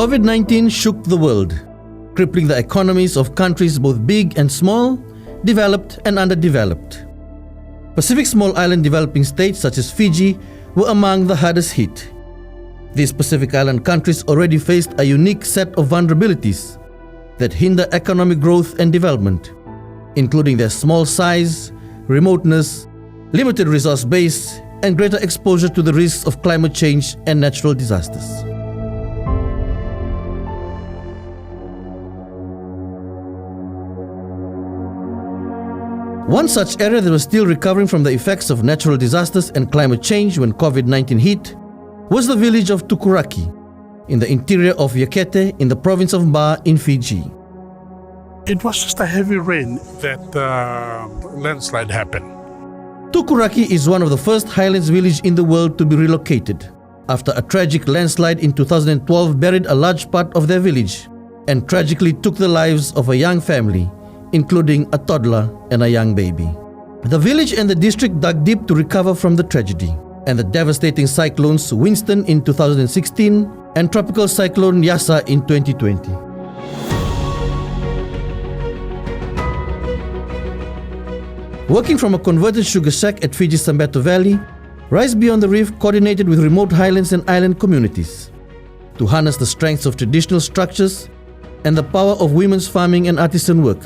COVID-19 shook the world, crippling the economies of countries both big and small, developed and underdeveloped. Pacific small island developing states such as Fiji were among the hardest hit. These Pacific island countries already faced a unique set of vulnerabilities that hinder economic growth and development, including their small size, remoteness, limited resource base, and greater exposure to the risks of climate change and natural disasters. One such area that was still recovering from the effects of natural disasters and climate change when COVID-19 hit was the village of Tukuraki in the interior of Yakete in the province of Ba in Fiji. It was just a heavy rain that landslide happened. Tukuraki is one of the first highlands village in the world to be relocated after a tragic landslide in 2012 buried a large part of their village and tragically took the lives of a young family, including a toddler and a young baby. The village and the district dug deep to recover from the tragedy, and the devastating cyclones Winston in 2016 and Tropical Cyclone Yasa in 2020. Working from a converted sugar shack at Fiji's Sambeto Valley, Rise Beyond the Reef coordinated with remote highlands and island communities to harness the strengths of traditional structures and the power of women's farming and artisan work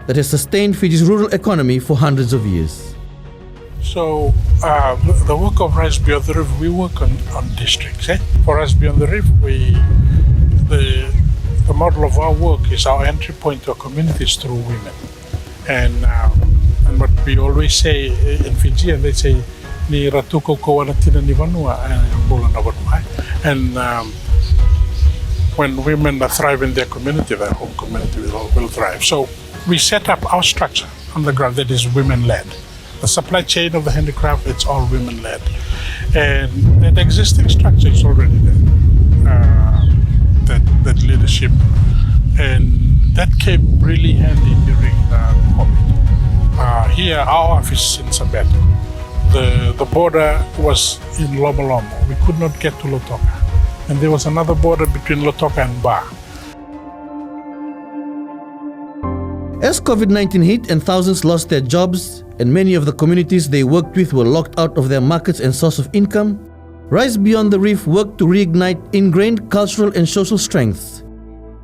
that has sustained Fiji's rural economy for hundreds of years. So the work of Rise Beyond the Reef, we work on districts. For Rise Beyond the Reef, the model of our work is our entry point to our communities through women. And what we always say in Fiji, and they say, ni ratuko ko wanatina ni vanua and when women thrive in their community, their home community will thrive. So we set up our structure on the ground that is women-led. The supply chain of the handicraft, it's all women-led. And that existing structure is already there, that leadership. And that came really handy during COVID. Here, our office is in Sambeto. The border was in Lomolomo. We could not get to Lotoka. And there was another border between Lotoka and Ba. As COVID-19 hit and thousands lost their jobs, and many of the communities they worked with were locked out of their markets and source of income, Rise Beyond the Reef worked to reignite ingrained cultural and social strengths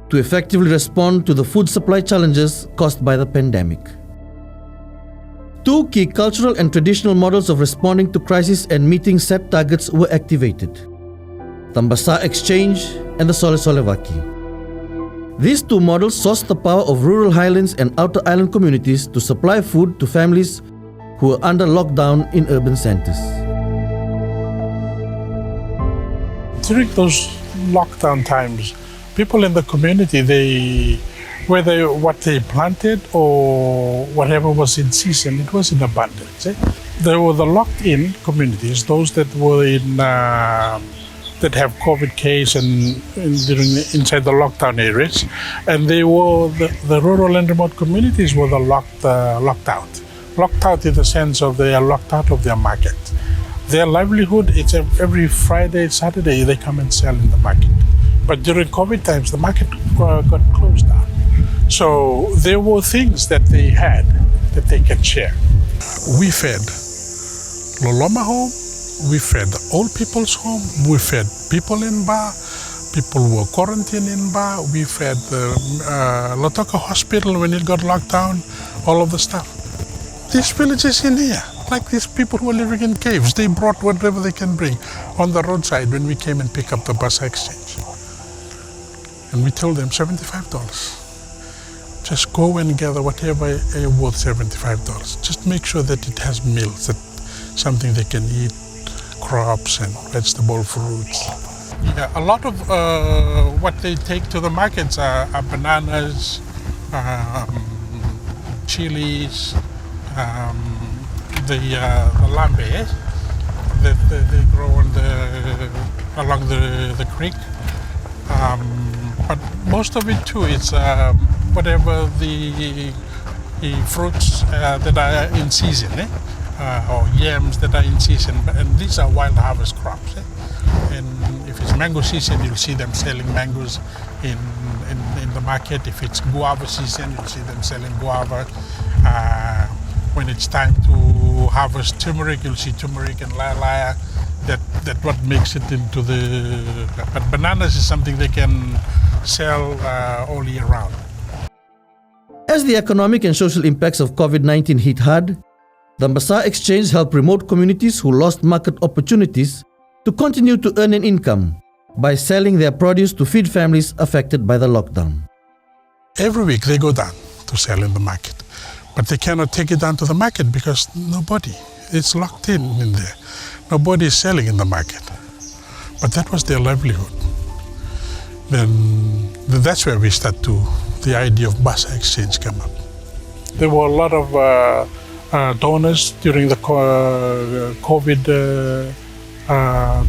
to effectively respond to the food supply challenges caused by the pandemic. Two key cultural and traditional models of responding to crisis and meeting set targets were activated: the Basa Exchange and the Sole Solevaki. These two models sourced the power of rural highlands and outer island communities to supply food to families who were under lockdown in urban centers. During those lockdown times, people in the community, whether what they planted or whatever was in season, it was in abundance. There were the locked-in communities, those that were in that have COVID case and inside the lockdown areas, and they were the rural and remote communities were the locked out. Locked out in the sense of they are locked out of their market. Their livelihood, it's every Friday, Saturday they come and sell in the market. But during COVID times, the market got closed down. So there were things that they had that they can share. We fed Loloma home, we fed old people's home, we fed people in Ba, people who were quarantined in Ba, we fed the Lotoka hospital when it got locked down, all of the stuff. These villages in here, like these people who are living in caves, they brought whatever they can bring on the roadside when we came and picked up the Basa Exchange. And we told them $75. Just go and gather whatever worth $75. Just make sure that it has meals, that something they can eat, crops and vegetable fruits. Yeah, a lot of what they take to the markets are bananas, chilies, the lambe that they grow on along the creek. But most of it too, it's whatever the fruits that are in season, or yams that are in season, and these are wild harvest crops. And if If it's mango season, you'll see them selling mangoes in the market. If it's guava season, you'll see them selling guava. When it's time to harvest turmeric, you'll see turmeric and laya. That what makes it into the. But bananas is something they can sell all year round. As the economic and social impacts of COVID-19 hit hard, the Basa Exchange helped remote communities who lost market opportunities to continue to earn an income by selling their produce to feed families affected by the lockdown. Every week they go down to sell in the market, but they cannot take it down to the market because nobody, it's locked in there. Nobody is selling in the market. But that was their livelihood. Then that's where we start to, the idea of Basa Exchange came up. There were a lot of donors during the COVID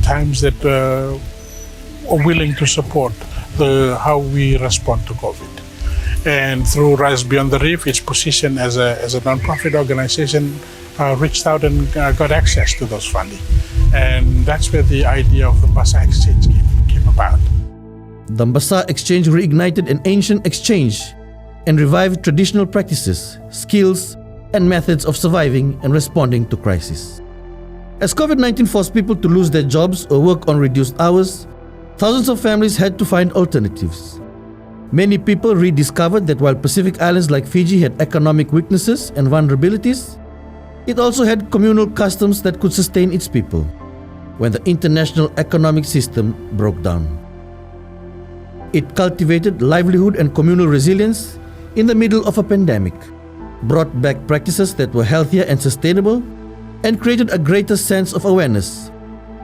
times that were willing to support how we respond to COVID. And through Rise Beyond the Reef, its position as a non-profit organization reached out and got access to those funding. And that's where the idea of the Basa Exchange came about. The Basa Exchange reignited an ancient exchange and revived traditional practices, skills, and methods of surviving and responding to crisis. As COVID-19 forced people to lose their jobs or work on reduced hours, thousands of families had to find alternatives. Many people rediscovered that while Pacific islands like Fiji had economic weaknesses and vulnerabilities, it also had communal customs that could sustain its people when the international economic system broke down. It cultivated livelihood and communal resilience in the middle of a pandemic, brought back practices that were healthier and sustainable, and created a greater sense of awareness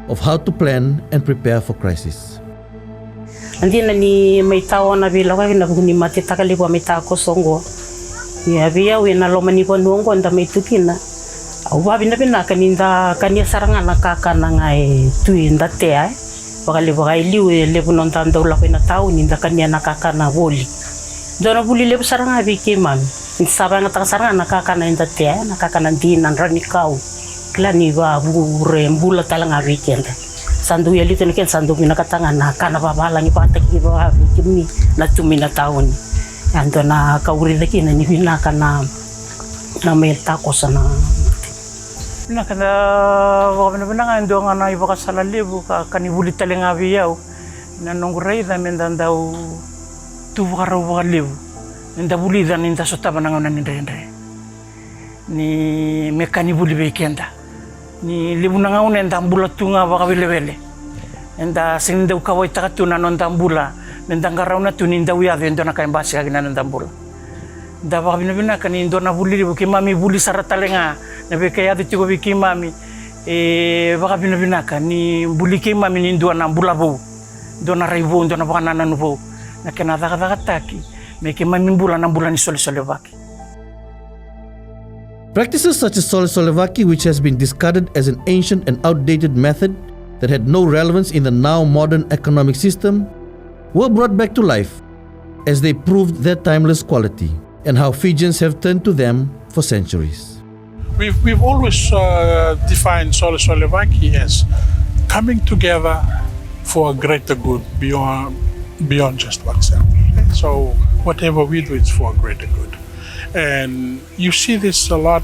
of how to plan and prepare for crisis. Andina ni may tao na bilaw kay nabuni mati takali ko may tao songo. Ya biya we na lomani ko nongo nda may tukina. Awa bina kaninda kanya sarangan nakakana ngai tuinda te ai. Bakali liwe lebu non tanda ula ko na tao ninda kanya nakakana boli. Dona buli lebu saranga biki man. Insaba nga saranga nakakana inda te ai nakakana dinan ranikau. Klani ba bure mbula talanga weekend. Sandu ya lito niken sandu minakatanga na kana babala ni pata kiba kimi na tumina taon. Ando na kauri lagi na ni binaka na melta ko sana. Nakanda wabna bina ando nga na iba ka salalibu ka kanibuli talenga biyaw na nongray da mendandau tu karaw libu. Nda buli da ninda sotaba nga na nindre. Ni mekanibuli bekenda. Ni libu na nga nenda mbula tunga baka bilebele. Nenda sininda ukaway takatuna nenda mbula. Nenda ngaraw na tuninda uyado endo na kayang basi kagina nenda mbula. Da baka binabina ka ni endo na buli libu kimami buli saratalenga. Nabi kaya dito ko kimami. Baka binabina ka ni buli kimami ni endo na mbula bo. Endo na raibo endo na baka nananu bo. Na kinadakataki. May kimami mbula na mbula ni Solevaki. Practices such as Solevaki, which has been discarded as an ancient and outdated method that had no relevance in the now modern economic system, were brought back to life as they proved their timeless quality and how Fijians have turned to them for centuries. We've always defined Solevaki as coming together for a greater good beyond just oneself. So whatever we do, it's for a greater good. And you see this a lot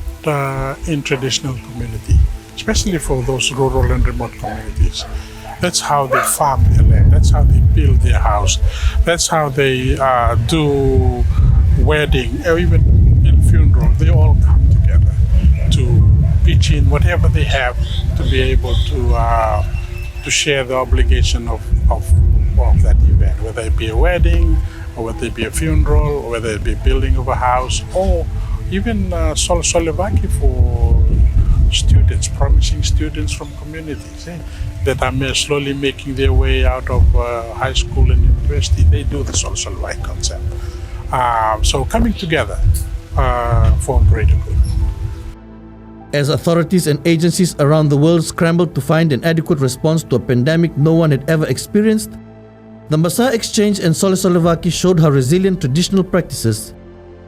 in traditional community, especially for those rural and remote communities. That's how they farm their land. That's how they build their house. That's how they do wedding, or even in funeral. They all come together to pitch in whatever they have to be able to share the obligation of that event, whether it be a wedding, or whether it be a funeral, or whether it be building of a house, or even Solevaki for students, promising students from communities that are slowly making their way out of high school and university. They do the Solevaki concept. So coming together for a greater good. As authorities and agencies around the world scrambled to find an adequate response to a pandemic no one had ever experienced, the Basa Exchange and Solevaki showed how resilient traditional practices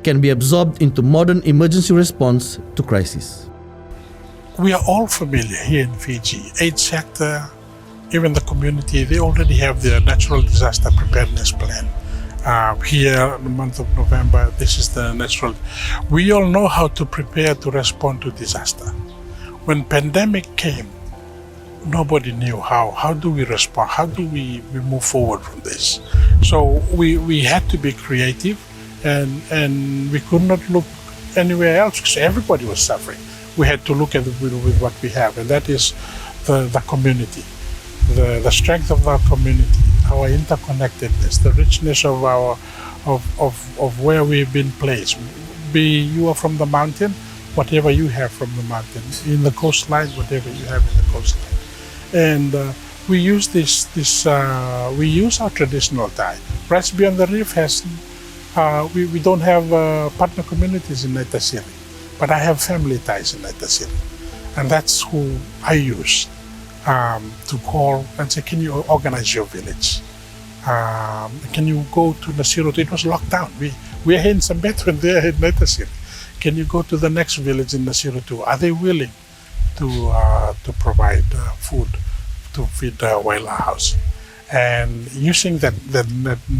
can be absorbed into modern emergency response to crisis. We are all familiar here in Fiji, 8 sector, even the community, they already have their natural disaster preparedness plan. Here in the month of November, this is the natural. We all know how to prepare to respond to disaster. When pandemic came, nobody knew how. How do we respond? How do we move forward from this? So we had to be creative, and we could not look anywhere else because everybody was suffering. We had to look at with what we have, and that is the community, the strength of our community, our interconnectedness, the richness of our of where we've been placed. Be you are from the mountain, whatever you have from the mountain, in the coastline, whatever you have in the coastline, and we use we use our traditional tie. Right beyond the reef has we don't have partner communities in Naitasiri, but I have family ties in Naitasiri, and that's who I use to call and say, can you organize your village? Can you go to Nasiru? It was locked down. We are here in Sambeto and they are in Naitasiri. Can you go to the next village in Nasiru too? Are they willing to provide food to feed the Waila house? And using that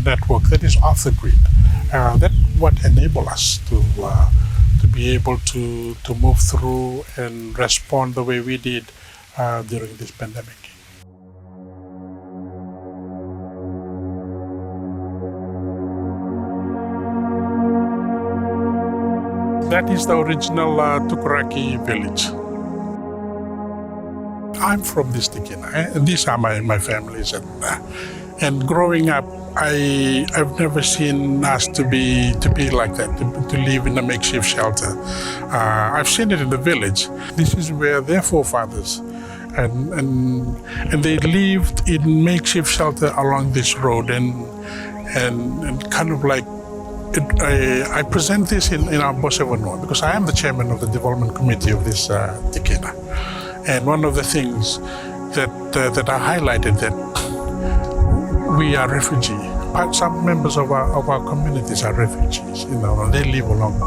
network that is off the grid, that's what enabled us to be able to move through and respond the way we did during this pandemic. That is the original Tukuraki village. I'm from this Tikina, and these are my families. And growing up, I've never seen us to be like that, to live in a makeshift shelter. I've seen it in the village. This is where their forefathers, and they lived in makeshift shelter along this road, and kind of like. I present this in our Basa Exchange because I am the chairman of the development committee of this Tikina. And one of the things that I highlighted that we are refugees. Some members of our communities are refugees. They live along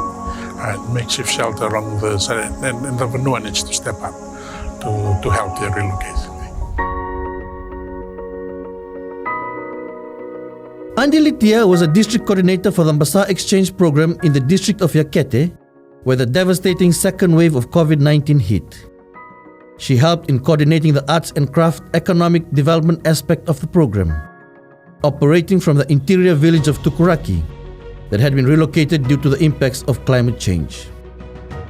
makeshift shelter along the side, and the Vanua needs to step up to help their relocation. Andi Litia was a district coordinator for the Basa Exchange program in the district of Yakete, where the devastating second wave of COVID-19 hit. She helped in coordinating the arts and craft economic development aspect of the program, operating from the interior village of Tukuraki that had been relocated due to the impacts of climate change.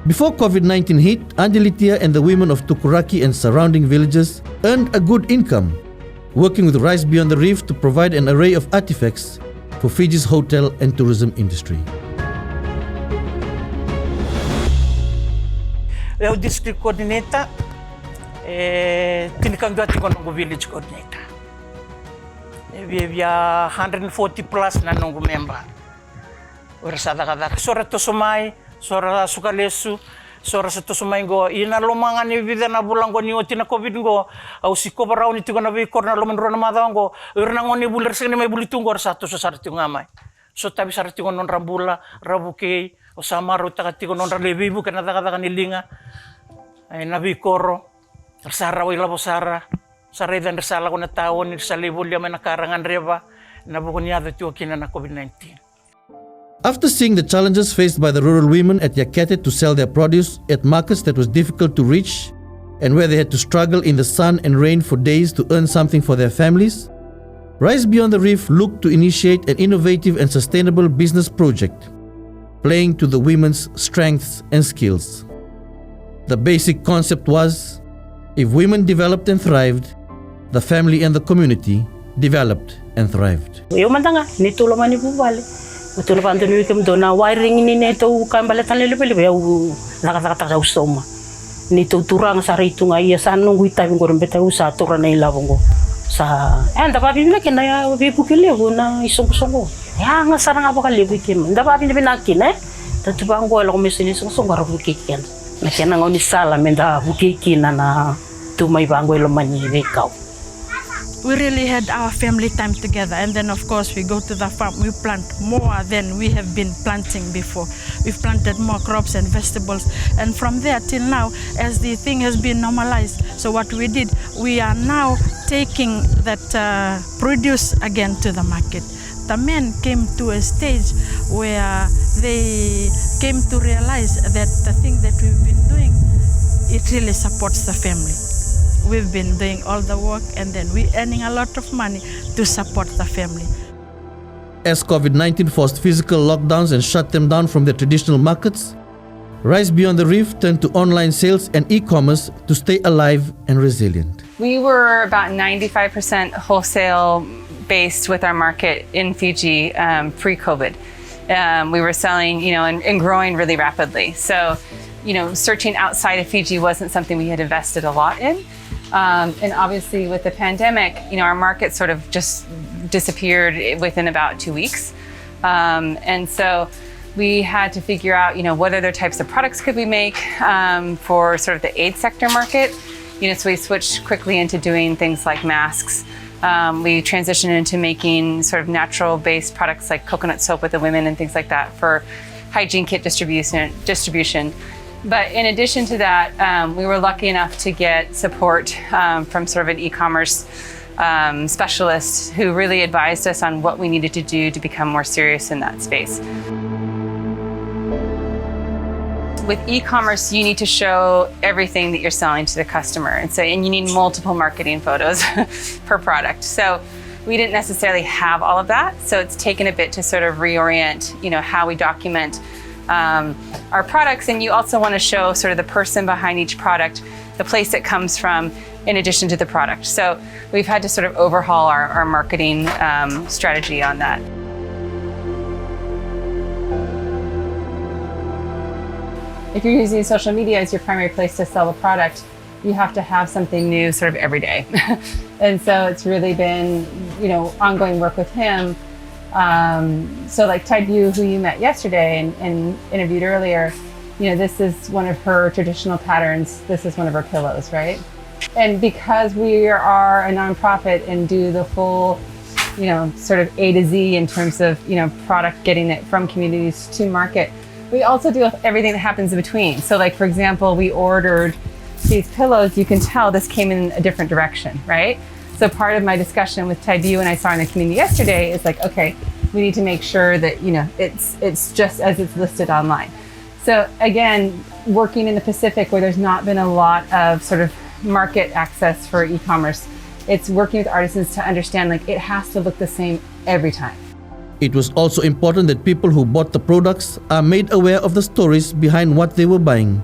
Before COVID-19 hit, Andi Litia and the women of Tukuraki and surrounding villages earned a good income, working with Rise Beyond the Reef to provide an array of artifacts for Fiji's hotel and tourism industry. Eu district coordinator, tinikang dati ko nung village coordinator. We have 140 plus na nung member. Ora sa kada sora to sumai, sora sukalesu, sora sa to sumai go ina lomangan ni vida na bulang go ni oti na covid go au si ko barau ni tigo na vi korna loman ro na madang go ora na ngoni buler sini mai bulitung go sa to sa sarti ngamai. So tabi sarti go non rambula rabuke o samaro takati go non ralebibu kana daga nilinga. Ay nabi koro sara wa ilabo sara sara dan resala ko na tawon ni sa libul ya manakarangan reba na bukunyado ti okina na COVID-19. After seeing the challenges faced by the rural women at Yakete to sell their produce at markets that was difficult to reach and where they had to struggle in the sun and rain for days to earn something for their families, Rise Beyond the Reef looked to initiate an innovative and sustainable business project, playing to the women's strengths and skills. The basic concept was, if women developed and thrived, the family and the community developed and thrived. Yo mandanga ni tulo mani bubale. Betul pa andun wikem do na wiring ni neto kambalatan lele-lele ya nakata sa usoma. Ni turang sa rito nga iya sa nung guita ng goron beta usa turan na ilabong go. Sa anda pa bin nakin na bibukile go na isong-song go. Ya nga sarang apa kali wikem. Anda pa bin nakin Tatu ba ang gola ko mesinisong garo bukikin. Na kena ngoni sala menda bukikin na tumay ba ang gola man ni bekaw. we really had our family time together. And then of course we go to the farm, we plant more than we have been planting before. We've planted more crops and vegetables. And from there till now, as the thing has been normalized, so what we did, we are now taking that produce again to the market. The men came to a stage where they came to realize that the thing that we've been doing, it really supports the family. We've been doing all the work and then we're earning a lot of money to support the family. As COVID-19 forced physical lockdowns and shut them down from their traditional markets, Rice Beyond the Reef turned to online sales and e-commerce to stay alive and resilient. We were about 95% wholesale based with our market in Fiji pre-COVID. We were selling, and growing really rapidly. So, searching outside of Fiji wasn't something we had invested a lot in. And obviously with the pandemic, our market sort of just disappeared within about 2 weeks. And so we had to figure out, what other types of products could we make for sort of the aid sector market. So we switched quickly into doing things like masks. We transitioned into making sort of natural-based products like coconut soap with the women and things like that for hygiene kit distribution. But in addition to that, we were lucky enough to get support from sort of an e-commerce specialist who really advised us on what we needed to do to become more serious in that space. With e-commerce, you need to show everything that you're selling to the customer. And you need multiple marketing photos per product. So we didn't necessarily have all of that. So it's taken a bit to sort of reorient, how we document our products. And you also want to show sort of the person behind each product, the place it comes from, in addition to the product. So we've had to sort of overhaul our marketing strategy on that. If you're using social media as your primary place to sell a product, you have to have something new sort of every day. And so it's really been, ongoing work with him. So like Taibu, who you met yesterday and interviewed earlier, this is one of her traditional patterns. This is one of her pillows, right? And because we are a nonprofit and do the full, sort of A to Z in terms of, product, getting it from communities to market, we also deal with everything that happens in between. So like, for example, we ordered these pillows. You can tell this came in a different direction, right? So part of my discussion with Taibu and I saw in the community yesterday is like, okay, we need to make sure that, it's just as it's listed online. So again, working in the Pacific where there's not been a lot of sort of market access for e-commerce, it's working with artisans to understand like it has to look the same every time. It was also important that people who bought the products are made aware of the stories behind what they were buying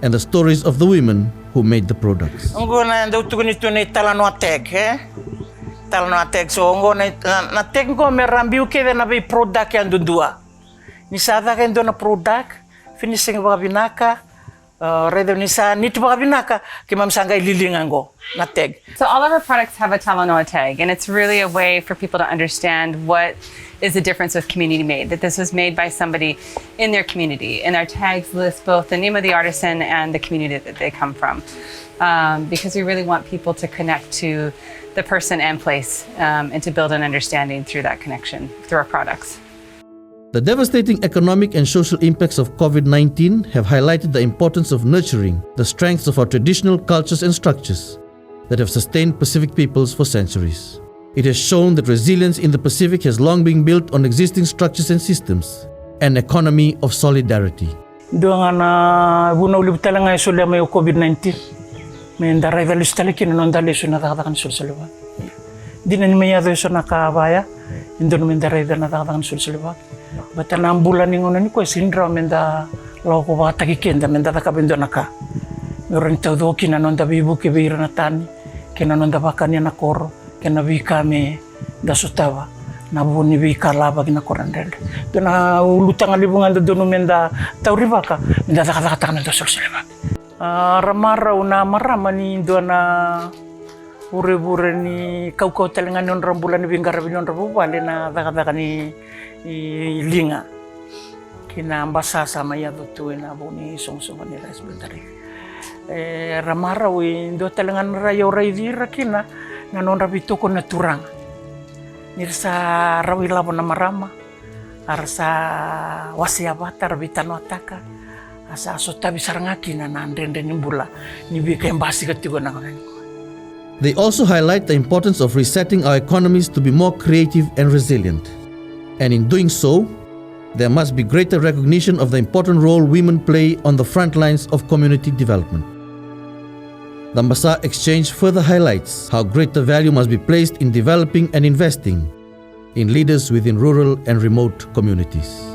and the stories of the women who made the products. Ang guna daw tugunito ni talano ateg, talano ateg. So ang guna na teg ko merambiu ke na bi product yang dundua. Ni sada kan do na product finishing ba binaka. Redo ni sa nito ba binaka ke mam sangay lilingan go na teg. So all of our products have a talanoa tag, and it's really a way for people to understand what is the difference with community made, that this was made by somebody in their community. And our tags list both the name of the artisan and the community that they come from. Because we really want people to connect to the person and place and to build an understanding through that connection, through our products. The devastating economic and social impacts of COVID-19 have highlighted the importance of nurturing the strengths of our traditional cultures and structures that have sustained Pacific peoples for centuries. It has shown that resilience in the Pacific has long been built on existing structures and systems, an economy of solidarity. Doang na bunaw libta lang ay sulia may COVID-19. May ndaray valis talakin non dali so nakatakan sulsulwa. Di na may yado so nakabaya. Indo no mendaray da nakatakan sulsulwa. Bata na ambulan ningon ni ko sindra menda law ko ba tagikin da menda ka bindo naka. Meron todo kinanon da bibu ke bira na tani. Kinanon da bakanya na koro. Kena bika me da sutawa na buni bika laba gina korandel do na ulutang alibungan do no menda tauribaka menda takata na do sulsulwa ramara una marama ni do na ure ni kau telengan non rambulan ni bingara binon rabu bale na takata ni linga kina Basa sama ya do tu na buni songsong ni ras bentari ramara wi do telengan rayo raidira kina nganon rabi toko na turanga. Nirsa rawi labo na marama, arsa wasiabata rabi tanwataka, asa asotabi sarangaki na nandende nimbula, nibika embasi katigo na kananiko. They also highlight the importance of resetting our economies to be more creative and resilient. And in doing so, there must be greater recognition of the important role women play on the front lines of community development. The Basa Exchange further highlights how greater value must be placed in developing and investing in leaders within rural and remote communities.